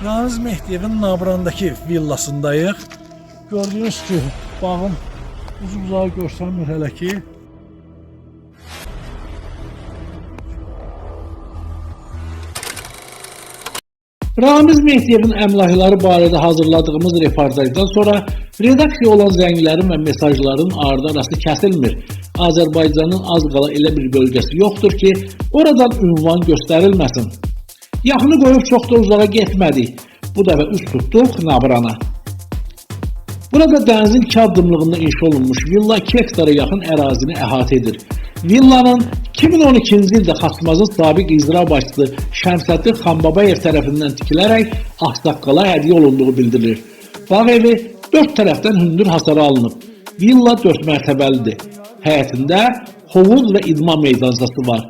Ramiz Mehdiyevin Nabrandakı villasındayıq. Gördüyünüz ki, bağın uzağı görsənmir hələ ki. Ramiz Mehdiyevin əmlakları barədə hazırladığımız reportajdan sonra redaksiya olan zənglərin və mesajların ardı arası kəsilmir. Azərbaycanın az qala elə bir bölgəsi yoxdur ki, oradan ünvan göstərilməsin. Yaxını qoyub çox da uzağa getmədik. Bu dəfə üst tutduq Nabrana. Burada dənizin 2 addımlığında inşa olunmuş villa 2 hektara yaxın ərazini əhatə edir. Villanın 2012-ci ildə Xaçmazın sabiq icra başçısı Şəmsəddin Xanbabayev tərəfindən tikilərək Ağsaqqala hədiyyə olunduğu bildirilir. Bağ evi 4 tərəfdən hündür hasara alınıb. Villa 4 mərtəbəlidir. Həyətində hovuz və idman meydançası var.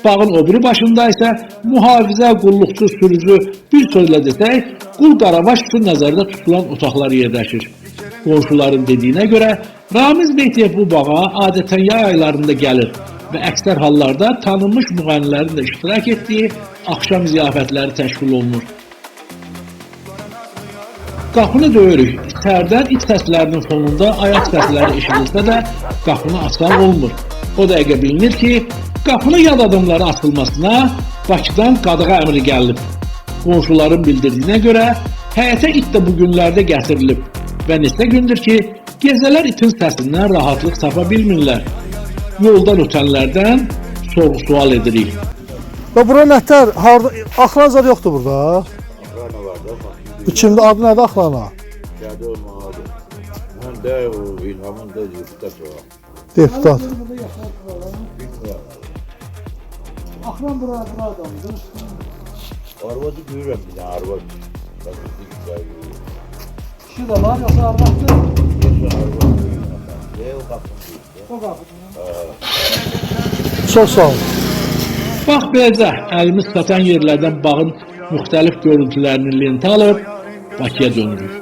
Bağın o biri başında isə mühafizə, qulluqçu, sürücü, bir sözlə desək, qul qaravaş üçün nəzərdə tutulan otaqlar yerləşir. Qonşuların dediyinə görə Ramiz Mehdiyev bu bağa adətən yay aylarında gəlir və əksər hallarda tanınmış müğənnilərin də iştirak etdiyi axşam ziyafətləri təşkil olunur. Qapını döyürük. İçərdən it səslərinin fonunda ayaq səsləri eşidilsə də qapını açan olmur. O dəqiqə bilinir ki, qapını yad adamlara açılmasına Bakıdan qadağa əmri gəlib. Qonşuların bildirdiyinə görə həyətə it də bu günlərdə gətirilib və neçə gündür ki, gecələr itin səsindən rahatlıq tapa bilmirlər. Yoldan ötənlərdən sorğu-sual edirik. Və bura nətər, axran zad yoxdur burada? Axrana var da. Bu kimdə, adı nədir axrana? Qədi olmalıdır. Mən də o İlhamın da deputat var. Deputat. Axran bura adamdır. Arvadı görürəm bir dənə arvad. Kişi də var, yoxsa arvaddır? Yoxsa arvad görürəm. O qapını. O qapını. Çox sağ olun. Bax beləcə, əlimiz satan yerlərdən bağın müxtəlif görüntülərini lentə alıb Bakıya dönürük.